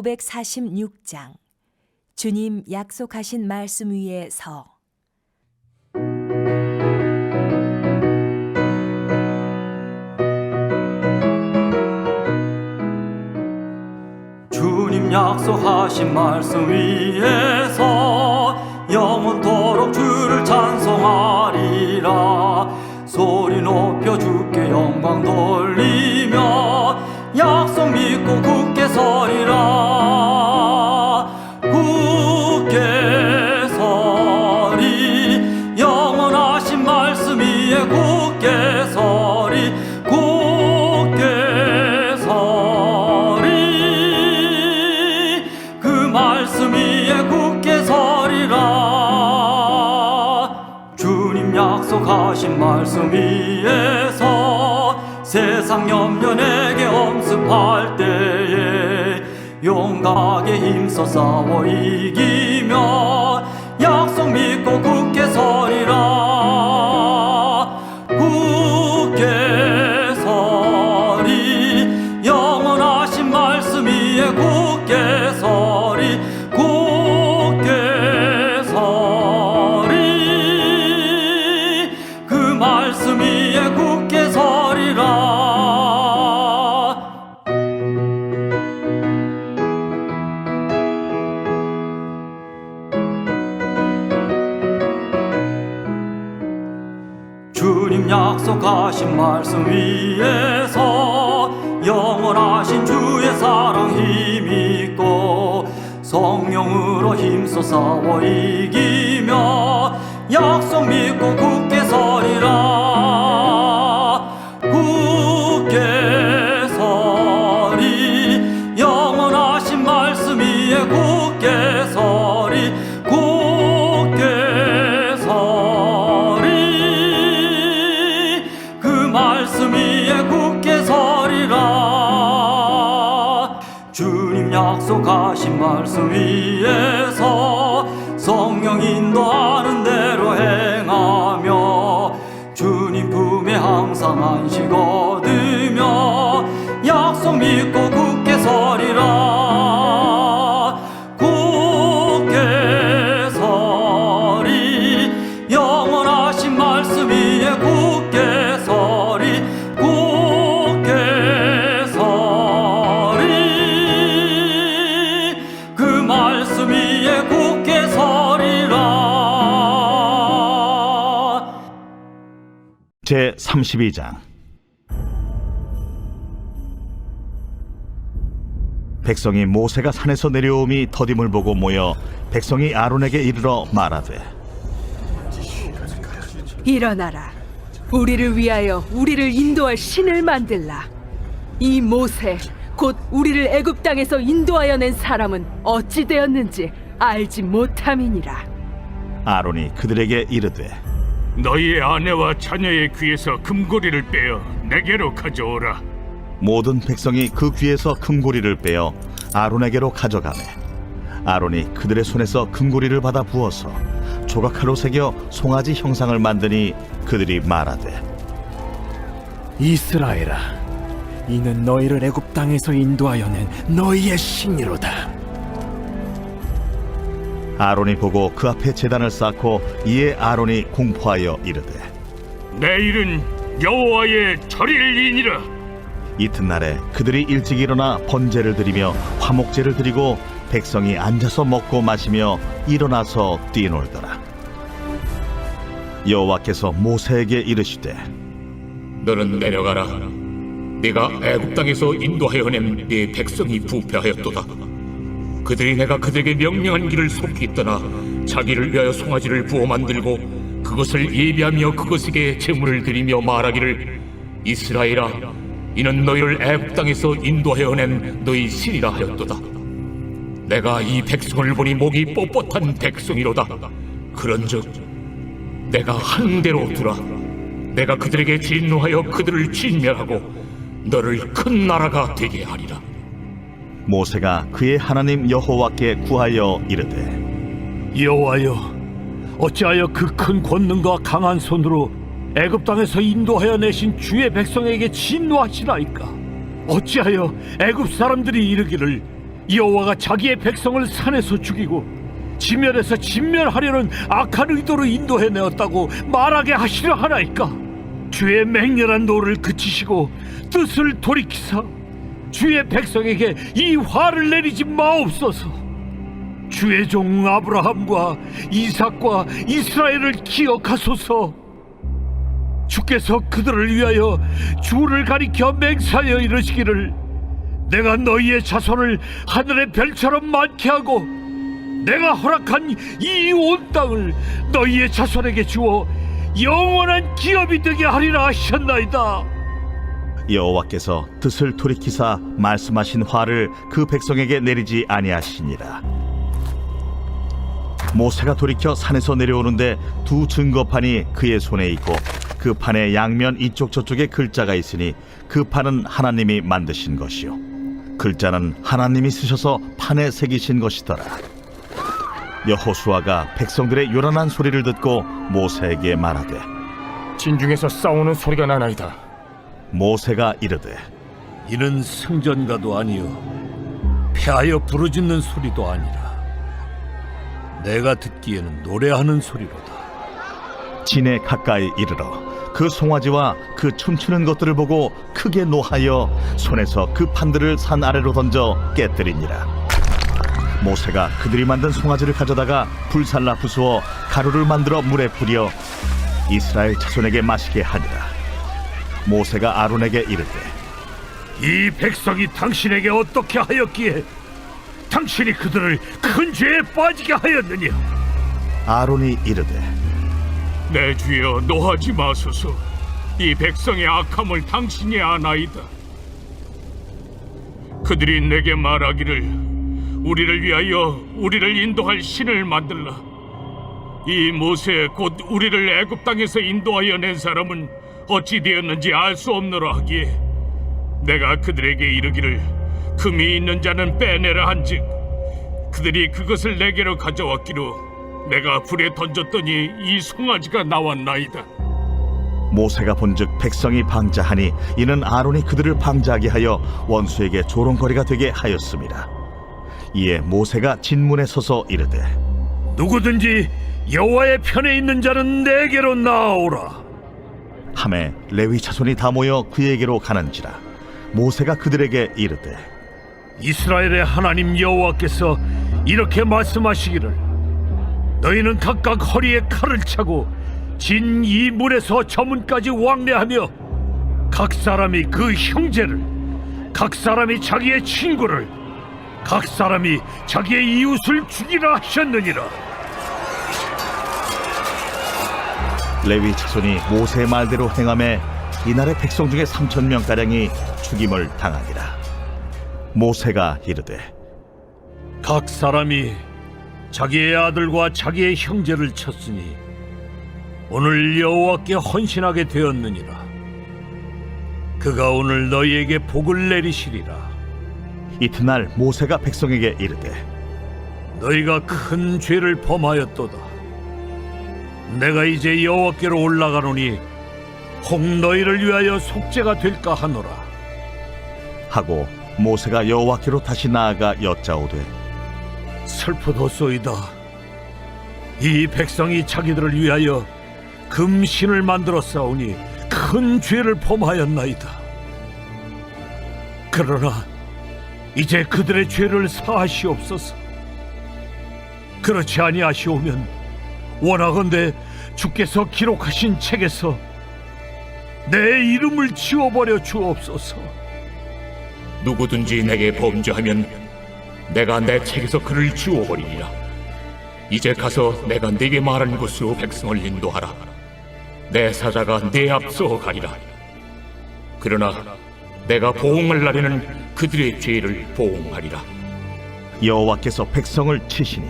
546장 주님 약속하신 말씀 위에 서. 주님 약속하신 말씀 위에서 영원토록 주를 찬송하리라. 소리 높여 주께 영광 돌리며 약속 믿고 굳게 서리라. 굳게 서리. 영원하신 말씀 위에 굳게 서리. 굳게 서리. 그 말씀 위에 굳게 서리라. 주님 약속하신 말씀 위에서 세상 염려 내게 엄습할 때에 용감하게 힘써 싸워 이기며 약속 믿고 굳게 서리라. 굳게 서리. 영원하신 말씀 위에 굳게 서리. 굳게 서리. 그 말씀 위에 굳게 서리라. 주님 약속하신 말씀 위에서 영원하신 주의 사랑 힘있고 성령으로 힘써 싸워 이기며 약속 믿고 굳게 서리라. 굳게 서리. 영원하신 말씀 위에 굳게 서리. 굳게 서리. 그 말씀 위에 굳게 서리라. 주님 약속하신 말씀 위에서 성령 인도하는 대로 행하며 주님 품에 항상 안식 얻으며 약속 믿고 굳게 서리라. 굳게 서리. 영원하신 말씀 위에 굳게 서리. 굳게 서리. 그 말씀 위에 굳게 서리라. 제32장 백성이 모세가 산에서 내려오미 더딤을 보고 모여 백성이 아론에게 이르러 말하되 일어나라. 우리를 위하여 우리를 인도할 신을 만들라. 이 모세 곧 우리를 애굽 땅에서 인도하여 낸 사람은 어찌 되었는지 알지 못함이니라. 아론이 그들에게 이르되 너희의 아내와 자녀의 귀에서 금고리를 빼어 내게로 가져오라. 모든 백성이 그 귀에서 금고리를 빼어 아론에게로 가져가매 아론이 그들의 손에서 금고리를 받아 부어서 조각칼로 새겨 송아지 형상을 만드니 그들이 말하되 이스라엘아, 이는 너희를 애굽 땅에서 인도하여 낸 너희의 신이로다. 아론이 보고 그 앞에 제단을 쌓고 이에 아론이 공포하여 이르되 내일은 여호와의 절일이니라. 이튿날에 그들이 일찍 일어나 번제를 드리며 화목제를 드리고 백성이 앉아서 먹고 마시며 일어나서 뛰놀더라. 여호와께서 모세에게 이르시되 너는 내려가라. 네가 애굽 땅에서 인도하여 낸 네 백성이 부패하였도다. 그들이 내가 그들에게 명령한 길을 속히 떠나 자기를 위하여 송아지를 부어 만들고 그것을 예비하며 그것에게 제물을 드리며 말하기를 이스라엘아, 이는 너희를 애굽 땅에서 인도하여 낸 너희 신이라 하였도다. 내가 이 백성을 보니 목이 뻣뻣한 백성이로다. 그런즉 내가 한 대로 두라. 내가 그들에게 진노하여 그들을 진멸하고 너를 큰 나라가 되게 하리라. 모세가 그의 하나님 여호와께 구하여 이르되 여호와여, 어찌하여 그 큰 권능과 강한 손으로 애굽 땅에서 인도하여 내신 주의 백성에게 진노하시나이까? 어찌하여 애굽 사람들이 이르기를 여호와가 자기의 백성을 산에서 죽이고 지면에서 진멸하려는 악한 의도로 인도해내었다고 말하게 하시려 하나이까? 주의 맹렬한 노를 그치시고 뜻을 돌이키사 주의 백성에게 이 화를 내리지 마옵소서. 주의 종 아브라함과 이삭과 이스라엘을 기억하소서. 주께서 그들을 위하여 주를 가리켜 맹세하여 이르시기를 내가 너희의 자손을 하늘의 별처럼 많게 하고 내가 허락한 이 온 땅을 너희의 자손에게 주어 영원한 기업이 되게 하리라 하셨나이다. 여호와께서 뜻을 돌이키사 말씀하신 화를 그 백성에게 내리지 아니하시니라. 모세가 돌이켜 산에서 내려오는데 두 증거판이 그의 손에 있고 그 판의 양면 이쪽 저쪽에 글자가 있으니 그 판은 하나님이 만드신 것이요 글자는 하나님이 쓰셔서 판에 새기신 것이더라. 여호수아가 백성들의 요란한 소리를 듣고 모세에게 말하되 진중에서 싸우는 소리가 나나이다. 모세가 이르되 이는 승전가도 아니요 패하여 부르짖는 소리도 아니라 내가 듣기에는 노래하는 소리로다. 진에 가까이 이르러 그 송아지와 그 춤추는 것들을 보고 크게 노하여 손에서 그 판들을 산 아래로 던져 깨뜨리니라. 모세가 그들이 만든 송아지를 가져다가 불살라 부수어 가루를 만들어 물에 뿌려 이스라엘 자손에게 마시게 하니라. 모세가 아론에게 이르되 이 백성이 당신에게 어떻게 하였기에 당신이 그들을 큰 죄에 빠지게 하였느냐? 아론이 이르되 내 주여 노하지 마소서. 이 백성의 악함을 당신이 아나이다. 그들이 내게 말하기를 우리를 위하여 우리를 인도할 신을 만들라. 이 모세 곧 우리를 애굽 땅에서 인도하여 낸 사람은 어찌 되었는지 알 수 없노라 하기에 내가 그들에게 이르기를 금이 있는 자는 빼내라 한즉 그들이 그것을 내게로 가져왔기로 내가 불에 던졌더니 이 송아지가 나왔나이다. 모세가 본즉 백성이 방자하니 이는 아론이 그들을 방자하게 하여 원수에게 조롱거리가 되게 하였습니다. 이에 모세가 진문에 서서 이르되 누구든지 여호와의 편에 있는 자는 내게로 나아오라. 하매 레위 자손이 다 모여 그에게로 가는지라. 모세가 그들에게 이르되 이스라엘의 하나님 여호와께서 이렇게 말씀하시기를 너희는 각각 허리에 칼을 차고 진 이 문에서 저 문까지 왕래하며 각 사람이 그 형제를 각 사람이 자기의 친구를 각 사람이 자기의 이웃을 죽이라 하셨느니라. 레위 자손이 모세의 말대로 행하매 이날의 백성 중에 3,000명가량이 죽임을 당하니라. 모세가 이르되 각 사람이 자기의 아들과 자기의 형제를 쳤으니 오늘 여호와께 헌신하게 되었느니라. 그가 오늘 너희에게 복을 내리시리라. 이튿날 모세가 백성에게 이르되 너희가 큰 죄를 범하였도다. 내가 이제 여호와께로 올라가노니 혹 너희를 위하여 속죄가 될까 하노라. 하고 모세가 여호와께로 다시 나아가 여짜오되 슬프도소이다. 이 백성이 자기들을 위하여 금신을 만들어 싸우니 큰 죄를 범하였나이다. 그러나 이제 그들의 죄를 사하시옵소서. 그렇지 아니하시오면 원하건대 주께서 기록하신 책에서 내 이름을 지워버려 주옵소서. 누구든지 내게 범죄하면 내가 내 책에서 그를 지워버리리라. 이제 가서 내가 네게 말한 곳으로 백성을 인도하라. 내 사자가 네 앞서 가리라. 그러나 내가 보응할 날에는 그들의 죄를 보응하리라. 여호와께서 백성을 치시니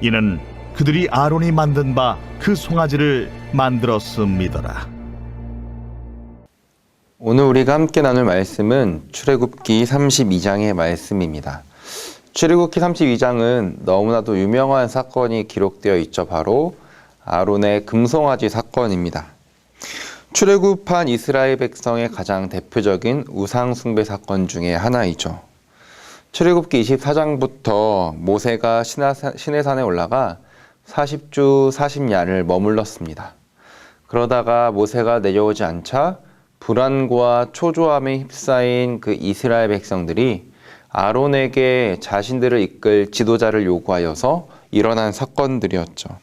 이는 그들이 아론이 만든 바 그 송아지를 만들었음이더라. 오늘 우리가 함께 나눌 말씀은 출애굽기 32장의 말씀입니다. 출애굽기 32장은 너무나도 유명한 사건이 기록되어 있죠. 바로 아론의 금송아지 사건입니다. 출애굽한 이스라엘 백성의 가장 대표적인 우상 숭배 사건 중에 하나이죠. 출애굽기 24장부터 모세가 시내산에 올라가 40주 40야를 머물렀습니다. 그러다가 모세가 내려오지 않자 불안과 초조함에 휩싸인 그 이스라엘 백성들이 아론에게 자신들을 이끌 지도자를 요구하여서 일어난 사건들이었죠.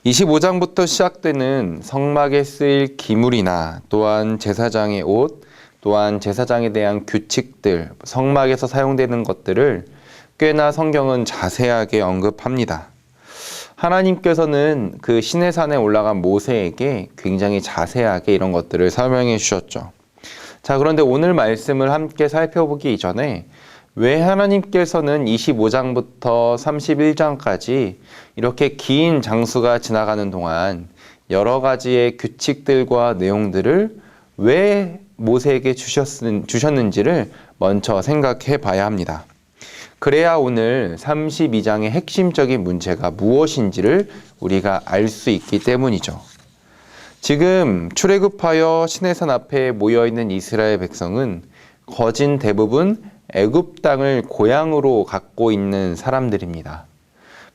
25장부터 시작되는 성막에 쓰일 기물이나 또한 제사장의 옷, 또한 제사장에 대한 규칙들, 성막에서 사용되는 것들을 꽤나 성경은 자세하게 언급합니다. 하나님께서는 그 시내산에 올라간 모세에게 굉장히 자세하게 이런 것들을 설명해 주셨죠. 자, 그런데 오늘 말씀을 함께 살펴보기 이전에 왜 하나님께서는 25장부터 31장까지 이렇게 긴 장수가 지나가는 동안 여러 가지의 규칙들과 내용들을 왜 모세에게 주셨는지를 먼저 생각해 봐야 합니다. 그래야 오늘 32장의 핵심적인 문제가 무엇인지를 우리가 알 수 있기 때문이죠. 지금 출애굽하여 시내산 앞에 모여있는 이스라엘 백성은 거진 대부분 애굽 땅을 고향으로 갖고 있는 사람들입니다.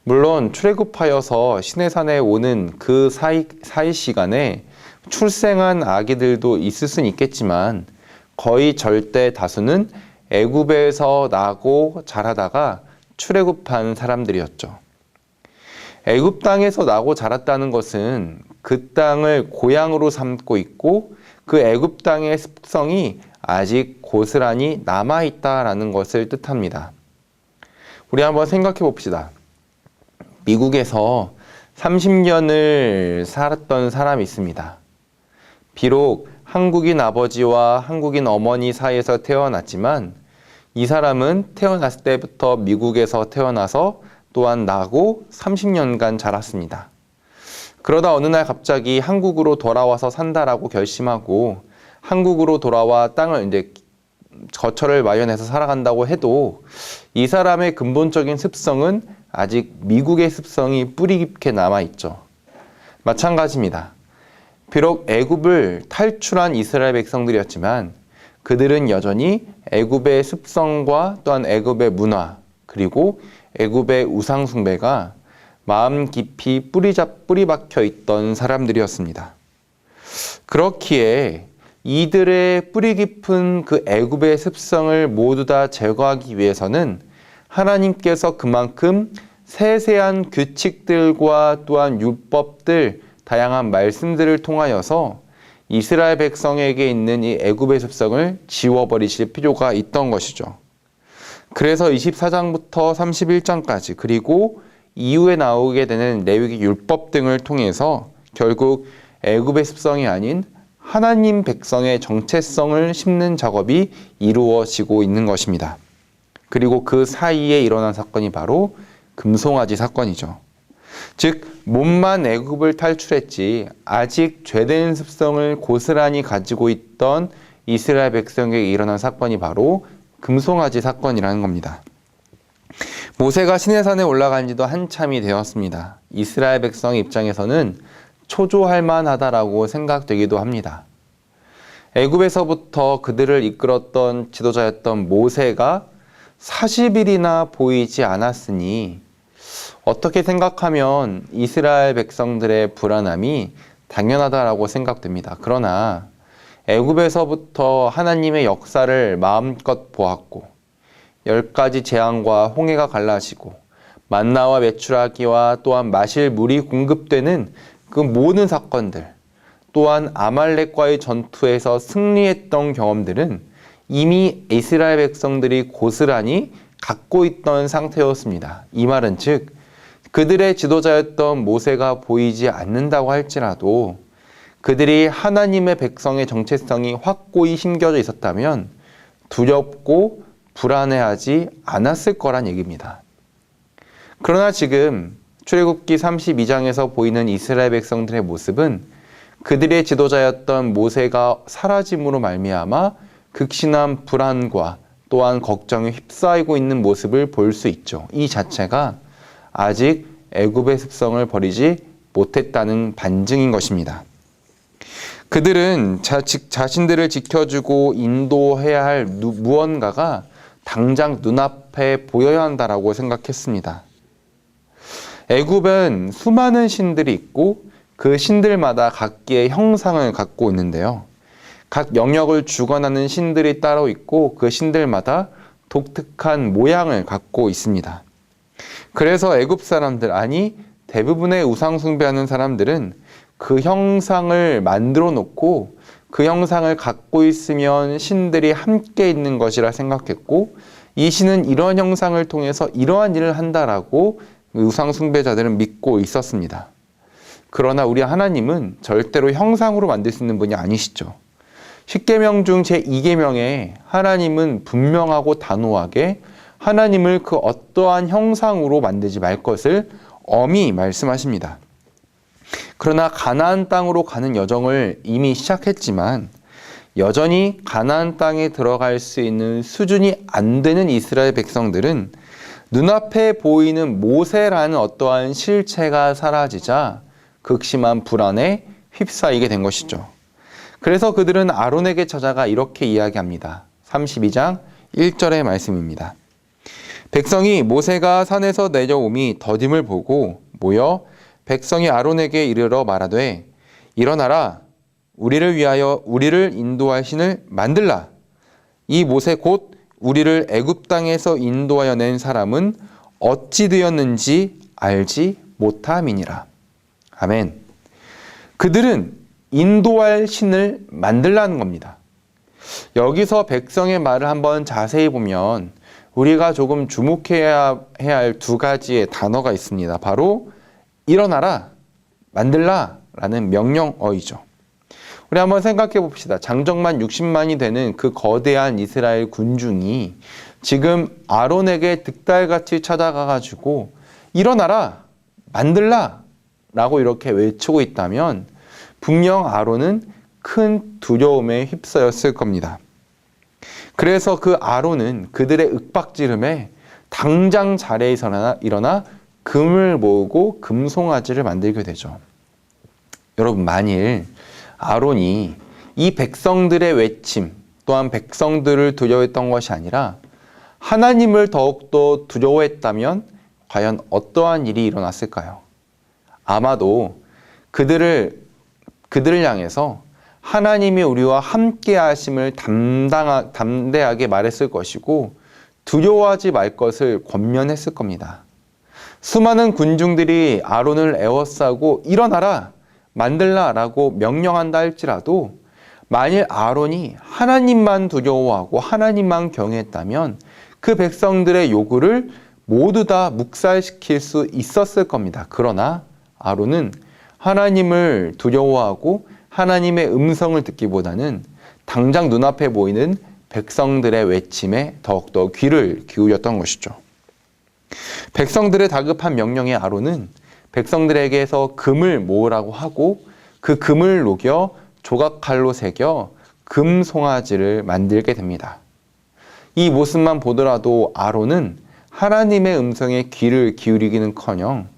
물론 출애굽하여서 시내산에 오는 그 사이 시간에 출생한 아기들도 있을 수는 있겠지만 거의 절대 다수는 애굽에서 나고 자라다가 출애굽한 사람들이었죠. 애굽 땅에서 나고 자랐다는 것은 그 땅을 고향으로 삼고 있고 그 애굽 땅의 습성이 아직 고스란히 남아있다라는 것을 뜻합니다. 우리 한번 생각해 봅시다. 미국에서 30년을 살았던 사람이 있습니다. 비록 한국인 아버지와 한국인 어머니 사이에서 태어났지만 이 사람은 태어났을 때부터 미국에서 태어나서 또한 나고 30년간 자랐습니다. 그러다 어느 날 갑자기 한국으로 돌아와서 산다라고 결심하고 한국으로 돌아와 땅을 이제 거처를 마련해서 살아간다고 해도 이 사람의 근본적인 습성은 아직 미국의 습성이 뿌리 깊게 남아있죠. 마찬가지입니다. 비록 애굽을 탈출한 이스라엘 백성들이었지만 그들은 여전히 애굽의 습성과 또한 애굽의 문화 그리고 애굽의 우상 숭배가 마음 깊이 뿌리 박혀 있던 사람들이었습니다. 그렇기에 이들의 뿌리 깊은 그 애굽의 습성을 모두 다 제거하기 위해서는 하나님께서 그만큼 세세한 규칙들과 또한 율법들, 다양한 말씀들을 통하여서 이스라엘 백성에게 있는 이 애굽의 습성을 지워버리실 필요가 있던 것이죠. 그래서 24장부터 31장까지 그리고 이후에 나오게 되는 레위기 율법 등을 통해서 결국 애굽의 습성이 아닌 하나님 백성의 정체성을 심는 작업이 이루어지고 있는 것입니다. 그리고 그 사이에 일어난 사건이 바로 금송아지 사건이죠. 즉 몸만 애굽을 탈출했지 아직 죄된 습성을 고스란히 가지고 있던 이스라엘 백성에게 일어난 사건이 바로 금송아지 사건이라는 겁니다. 모세가 시내산에 올라간 지도 한참이 되었습니다. 이스라엘 백성 입장에서는 초조할 만하다라고 생각되기도 합니다. 애굽에서부터 그들을 이끌었던 지도자였던 모세가 40일이나 보이지 않았으니 어떻게 생각하면 이스라엘 백성들의 불안함이 당연하다라고 생각됩니다. 그러나 애굽에서부터 하나님의 역사를 마음껏 보았고 10가지 재앙과 홍해가 갈라지고 만나와 메추라기와 또한 마실 물이 공급되는 그 모든 사건들 또한 아말렉과의 전투에서 승리했던 경험들은 이미 이스라엘 백성들이 고스란히 갖고 있던 상태였습니다. 이 말은 즉 그들의 지도자였던 모세가 보이지 않는다고 할지라도 그들이 하나님의 백성의 정체성이 확고히 심겨져 있었다면 두렵고 불안해하지 않았을 거란 얘기입니다. 그러나 지금 출애굽기 32장에서 보이는 이스라엘 백성들의 모습은 그들의 지도자였던 모세가 사라짐으로 말미암아 극심한 불안과 또한 걱정에 휩싸이고 있는 모습을 볼 수 있죠. 이 자체가 아직 애굽의 습성을 버리지 못했다는 반증인 것입니다. 그들은 자신들을 지켜주고 인도해야 할 무언가가 당장 눈앞에 보여야 한다라고 생각했습니다. 애굽은 수많은 신들이 있고 그 신들마다 각기의 형상을 갖고 있는데요. 각 영역을 주관하는 신들이 따로 있고 그 신들마다 독특한 모양을 갖고 있습니다. 그래서 애굽 사람들, 아니 대부분의 우상 숭배하는 사람들은 그 형상을 만들어 놓고 그 형상을 갖고 있으면 신들이 함께 있는 것이라 생각했고 이 신은 이러한 형상을 통해서 이러한 일을 한다라고 우상 숭배자들은 믿고 있었습니다. 그러나 우리 하나님은 절대로 형상으로 만들 수 있는 분이 아니시죠. 10계명 중 제2계명에 하나님은 분명하고 단호하게 하나님을 그 어떠한 형상으로 만들지 말 것을 엄히 말씀하십니다. 그러나 가나안 땅으로 가는 여정을 이미 시작했지만 여전히 가나안 땅에 들어갈 수 있는 수준이 안 되는 이스라엘 백성들은 눈앞에 보이는 모세라는 어떠한 실체가 사라지자 극심한 불안에 휩싸이게 된 것이죠. 그래서 그들은 아론에게 찾아가 이렇게 이야기합니다. 32장 1절의 말씀입니다. 백성이 모세가 산에서 내려옴이 더딤을 보고 모여 백성이 아론에게 이르러 말하되 일어나라 우리를 위하여 우리를 인도할 신을 만들라. 이 모세 곧 우리를 애굽 땅에서 인도하여 낸 사람은 어찌 되었는지 알지 못함이니라. 아멘. 그들은 인도할 신을 만들라는 겁니다. 여기서 백성의 말을 한번 자세히 보면 우리가 조금 주목해야 할 두 가지의 단어가 있습니다. 바로 일어나라, 만들라 라는 명령어이죠. 우리 한번 생각해 봅시다. 장정만 60만이 되는 그 거대한 이스라엘 군중이 지금 아론에게 득달같이 찾아가가지고 일어나라, 만들라 라고 이렇게 외치고 있다면 분명 아론은 큰 두려움에 휩싸였을 겁니다. 그래서 그 아론은 그들의 윽박지름에 당장 자리에서 일어나 금을 모으고 금송아지를 만들게 되죠. 여러분, 만일 아론이 이 백성들의 외침 또한 백성들을 두려워했던 것이 아니라 하나님을 더욱더 두려워했다면 과연 어떠한 일이 일어났을까요? 아마도 그들을 향해서 하나님이 우리와 함께 하심을 담대하게 말했을 것이고 두려워하지 말 것을 권면했을 겁니다. 수많은 군중들이 아론을 에워싸고 일어나라, 만들라 라고 명령한다 할지라도 만일 아론이 하나님만 두려워하고 하나님만 경외했다면 그 백성들의 요구를 모두 다 묵살시킬 수 있었을 겁니다. 그러나 아론은 하나님을 두려워하고 하나님의 음성을 듣기보다는 당장 눈앞에 보이는 백성들의 외침에 더욱더 귀를 기울였던 것이죠. 백성들의 다급한 명령에 아론은 백성들에게서 금을 모으라고 하고 그 금을 녹여 조각칼로 새겨 금 송아지를 만들게 됩니다. 이 모습만 보더라도 아론은 하나님의 음성에 귀를 기울이기는커녕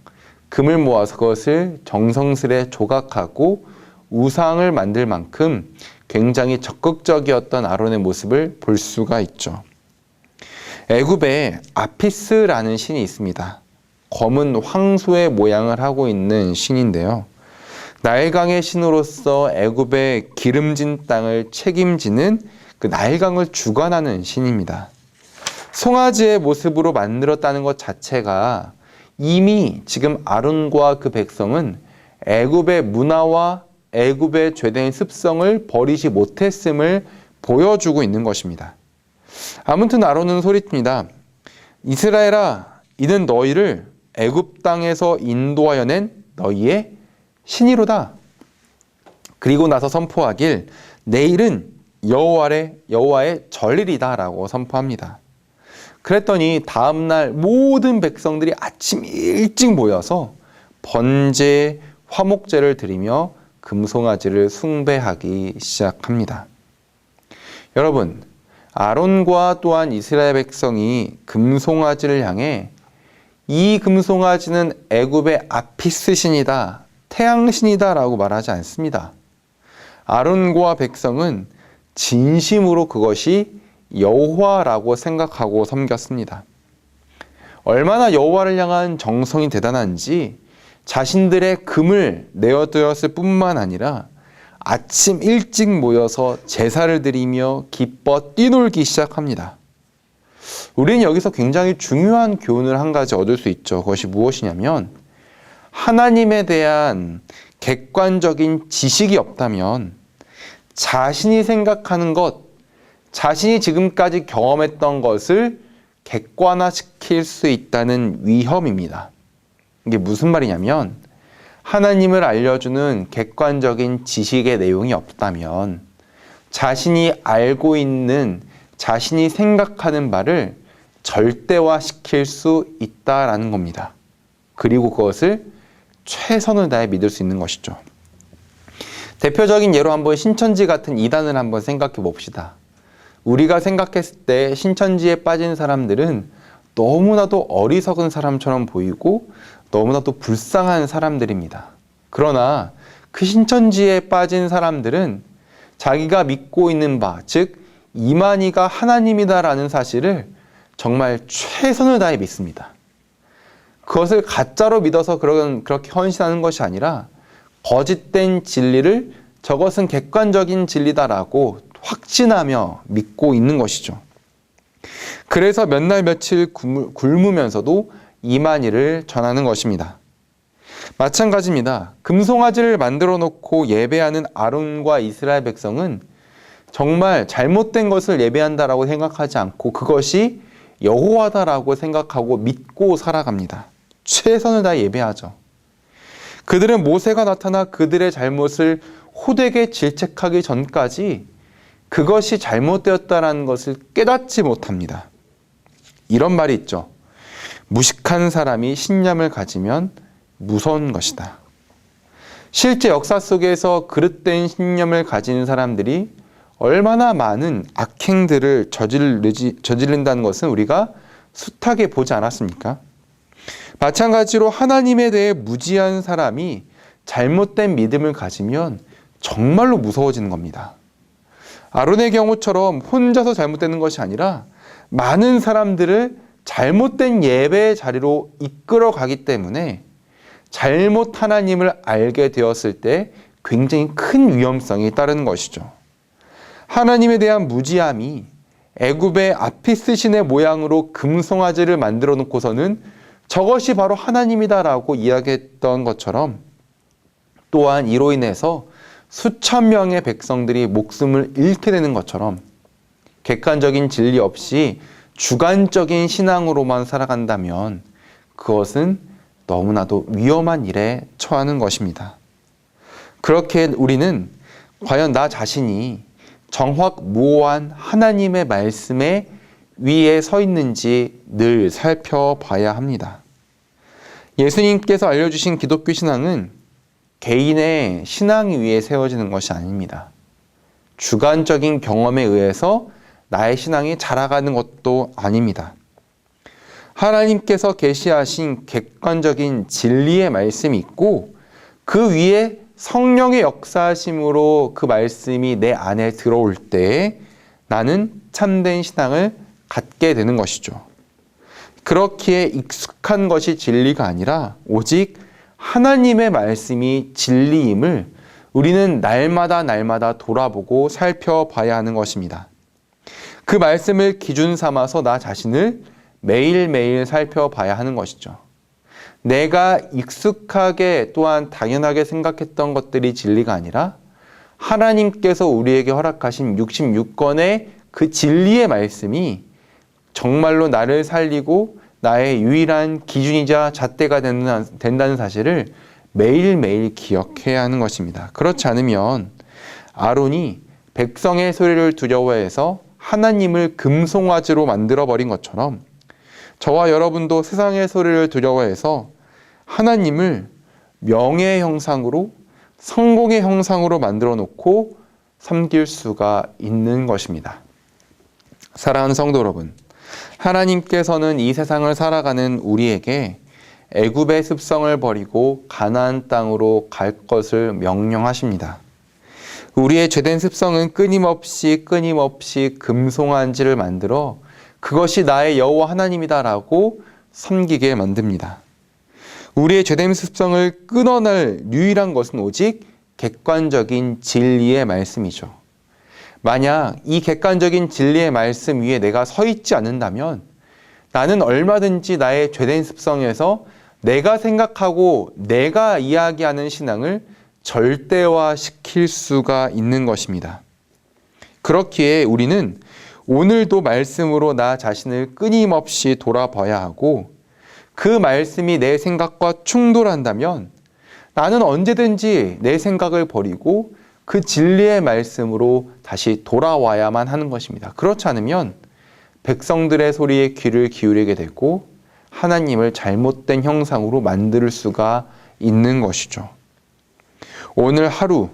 금을 모아서 그것을 정성스레 조각하고 우상을 만들 만큼 굉장히 적극적이었던 아론의 모습을 볼 수가 있죠. 애굽에 아피스라는 신이 있습니다. 검은 황소의 모양을 하고 있는 신인데요. 나일강의 신으로서 애굽의 기름진 땅을 책임지는 그 나일강을 주관하는 신입니다. 송아지의 모습으로 만들었다는 것 자체가 이미 지금 아론과 그 백성은 애굽의 문화와 애굽의 죄된 습성을 버리지 못했음을 보여주고 있는 것입니다. 아무튼 아론은 소리칩니다. 이스라엘아, 이는 너희를 애굽 땅에서 인도하여 낸 너희의 신이로다. 그리고 나서 선포하길 내일은 여호와의 절일이다 라고 선포합니다. 그랬더니 다음날 모든 백성들이 아침 일찍 모여서 번제, 화목제를 드리며 금송아지를 숭배하기 시작합니다. 여러분, 아론과 또한 이스라엘 백성이 금송아지를 향해 이 금송아지는 애굽의 아피스 신이다, 태양신이다 라고 말하지 않습니다. 아론과 백성은 진심으로 그것이 여호와라고 생각하고 섬겼습니다. 얼마나 여호와를 향한 정성이 대단한지 자신들의 금을 내어두었을 뿐만 아니라 아침 일찍 모여서 제사를 드리며 기뻐 뛰놀기 시작합니다. 우리는 여기서 굉장히 중요한 교훈을 한 가지 얻을 수 있죠. 그것이 무엇이냐면 하나님에 대한 객관적인 지식이 없다면 자신이 생각하는 것, 자신이 지금까지 경험했던 것을 객관화시킬 수 있다는 위험입니다. 이게 무슨 말이냐면 하나님을 알려주는 객관적인 지식의 내용이 없다면 자신이 알고 있는, 자신이 생각하는 바를 절대화시킬 수 있다라는 겁니다. 그리고 그것을 최선을 다해 믿을 수 있는 것이죠. 대표적인 예로 한번 신천지 같은 이단을 한번 생각해 봅시다. 우리가 생각했을 때 신천지에 빠진 사람들은 너무나도 어리석은 사람처럼 보이고 너무나도 불쌍한 사람들입니다. 그러나 그 신천지에 빠진 사람들은 자기가 믿고 있는 바, 즉 이만희가 하나님이다라는 사실을 정말 최선을 다해 믿습니다. 그것을 가짜로 믿어서 그렇게 헌신하는 것이 아니라 거짓된 진리를 저것은 객관적인 진리다라고 확신하며 믿고 있는 것이죠. 그래서 몇 날 며칠 굶으면서도 이만희를 전하는 것입니다. 마찬가지입니다. 금송아지를 만들어 놓고 예배하는 아론과 이스라엘 백성은 정말 잘못된 것을 예배한다라고 생각하지 않고 그것이 여호와다라고 생각하고 믿고 살아갑니다. 최선을 다해 예배하죠. 그들은 모세가 나타나 그들의 잘못을 호되게 질책하기 전까지 그것이 잘못되었다는 것을 깨닫지 못합니다. 이런 말이 있죠. 무식한 사람이 신념을 가지면 무서운 것이다. 실제 역사 속에서 그릇된 신념을 가진 사람들이 얼마나 많은 악행들을 저지른다는 것은 우리가 숱하게 보지 않았습니까? 마찬가지로 하나님에 대해 무지한 사람이 잘못된 믿음을 가지면 정말로 무서워지는 겁니다. 아론의 경우처럼 혼자서 잘못되는 것이 아니라 많은 사람들을 잘못된 예배의 자리로 이끌어 가기 때문에 잘못 하나님을 알게 되었을 때 굉장히 큰 위험성이 따르는 것이죠. 하나님에 대한 무지함이 애굽의 아피스 신의 모양으로 금송아지를 만들어 놓고서는 저것이 바로 하나님이다라고 이야기했던 것처럼 또한 이로 인해서 수천 명의 백성들이 목숨을 잃게 되는 것처럼 객관적인 진리 없이 주관적인 신앙으로만 살아간다면 그것은 너무나도 위험한 일에 처하는 것입니다. 그렇게 우리는 과연 나 자신이 정확무오한 하나님의 말씀에 위에 서 있는지 늘 살펴봐야 합니다. 예수님께서 알려주신 기독교 신앙은 개인의 신앙 위에 세워지는 것이 아닙니다. 주관적인 경험에 의해서 나의 신앙이 자라가는 것도 아닙니다. 하나님께서 계시하신 객관적인 진리의 말씀이 있고 그 위에 성령의 역사심으로 그 말씀이 내 안에 들어올 때 나는 참된 신앙을 갖게 되는 것이죠. 그렇기에 익숙한 것이 진리가 아니라 오직 하나님의 말씀이 진리임을 우리는 날마다 돌아보고 살펴봐야 하는 것입니다. 그 말씀을 기준 삼아서 나 자신을 매일매일 살펴봐야 하는 것이죠. 내가 익숙하게 또한 당연하게 생각했던 것들이 진리가 아니라 하나님께서 우리에게 허락하신 66권의 그 진리의 말씀이 정말로 나를 살리고 나의 유일한 기준이자 잣대가 된다는 사실을 매일매일 기억해야 하는 것입니다. 그렇지 않으면 아론이 백성의 소리를 두려워해서 하나님을 금송아지로 만들어버린 것처럼 저와 여러분도 세상의 소리를 두려워해서 하나님을 명예의 형상으로 성공의 형상으로 만들어 놓고 섬길 수가 있는 것입니다. 사랑하는 성도 여러분, 하나님께서는 이 세상을 살아가는 우리에게 애굽의 습성을 버리고 가나안 땅으로 갈 것을 명령하십니다. 우리의 죄된 습성은 끊임없이 금송아지를 만들어 그것이 나의 여호와 하나님이다라고 섬기게 만듭니다. 우리의 죄된 습성을 끊어낼 유일한 것은 오직 객관적인 진리의 말씀이죠. 만약 이 객관적인 진리의 말씀 위에 내가 서 있지 않는다면 나는 얼마든지 나의 죄된 습성에서 내가 생각하고 내가 이야기하는 신앙을 절대화시킬 수가 있는 것입니다. 그렇기에 우리는 오늘도 말씀으로 나 자신을 끊임없이 돌아봐야 하고 그 말씀이 내 생각과 충돌한다면 나는 언제든지 내 생각을 버리고 그 진리의 말씀으로 다시 돌아와야만 하는 것입니다. 그렇지 않으면 백성들의 소리에 귀를 기울이게 되고 하나님을 잘못된 형상으로 만들 수가 있는 것이죠. 오늘 하루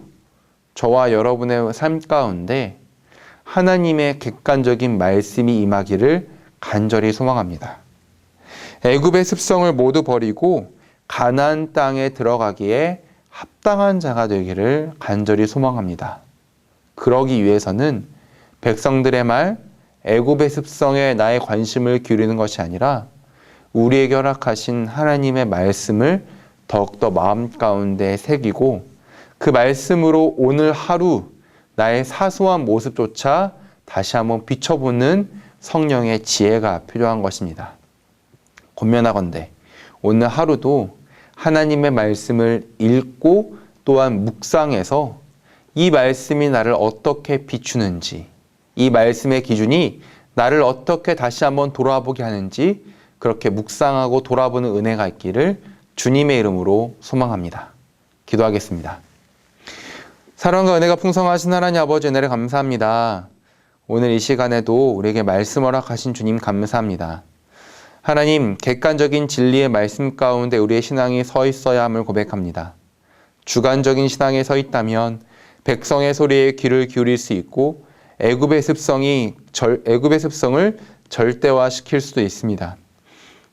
저와 여러분의 삶 가운데 하나님의 객관적인 말씀이 임하기를 간절히 소망합니다. 애굽의 습성을 모두 버리고 가나안 땅에 들어가기에 합당한 자가 되기를 간절히 소망합니다. 그러기 위해서는 백성들의 말, 애굽의 습성에 나의 관심을 기울이는 것이 아니라 우리에게 허락하신 하나님의 말씀을 더욱더 마음 가운데 새기고 그 말씀으로 오늘 하루 나의 사소한 모습조차 다시 한번 비춰보는 성령의 지혜가 필요한 것입니다. 권면하건대 오늘 하루도 하나님의 말씀을 읽고 또한 묵상해서 이 말씀이 나를 어떻게 비추는지, 이 말씀의 기준이 나를 어떻게 다시 한번 돌아보게 하는지 그렇게 묵상하고 돌아보는 은혜가 있기를 주님의 이름으로 소망합니다. 기도하겠습니다. 사랑과 은혜가 풍성하신 하나님 아버지 은혜를 감사합니다. 오늘 이 시간에도 우리에게 말씀 허락하신 주님 감사합니다. 하나님, 객관적인 진리의 말씀 가운데 우리의 신앙이 서 있어야 함을 고백합니다. 주관적인 신앙에 서 있다면 백성의 소리에 귀를 기울일 수 있고 애굽의 습성을 절대화시킬 수도 있습니다.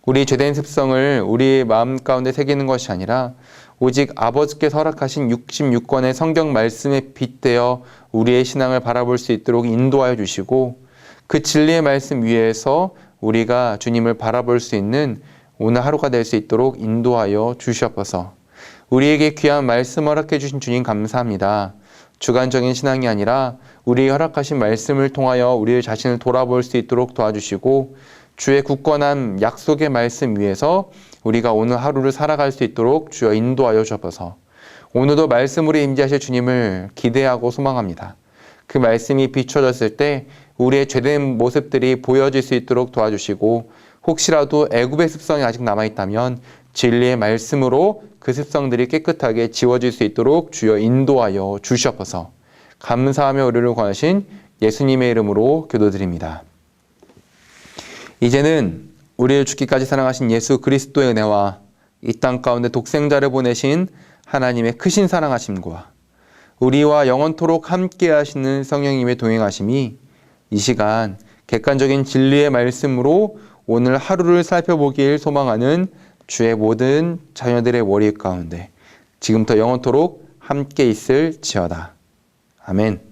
우리 죄된 습성을 우리의 마음 가운데 새기는 것이 아니라 오직 아버지께서 허락하신 66권의 성경 말씀에 빗대어 우리의 신앙을 바라볼 수 있도록 인도하여 주시고 그 진리의 말씀 위에서 우리가 주님을 바라볼 수 있는 오늘 하루가 될 수 있도록 인도하여 주시옵소서. 우리에게 귀한 말씀 허락해 주신 주님 감사합니다. 주관적인 신앙이 아니라 우리의 허락하신 말씀을 통하여 우리 자신을 돌아볼 수 있도록 도와주시고 주의 굳건한 약속의 말씀 위에서 우리가 오늘 하루를 살아갈 수 있도록 주여 인도하여 주옵소서. 오늘도 말씀으로 임재하실 주님을 기대하고 소망합니다. 그 말씀이 비춰졌을 때 우리의 죄된 모습들이 보여질 수 있도록 도와주시고 혹시라도 애굽의 습성이 아직 남아있다면 진리의 말씀으로 그 습성들이 깨끗하게 지워질 수 있도록 주여 인도하여 주시옵소서. 감사하며 우리를 구하신 예수님의 이름으로 기도드립니다. 이제는 우리를 죽기까지 사랑하신 예수 그리스도의 은혜와 이 땅 가운데 독생자를 보내신 하나님의 크신 사랑하심과 우리와 영원토록 함께 하시는 성령님의 동행하심이 이 시간 객관적인 진리의 말씀으로 오늘 하루를 살펴보길 소망하는 주의 모든 자녀들의 머리 가운데 지금부터 영원토록 함께 있을지어다. 아멘.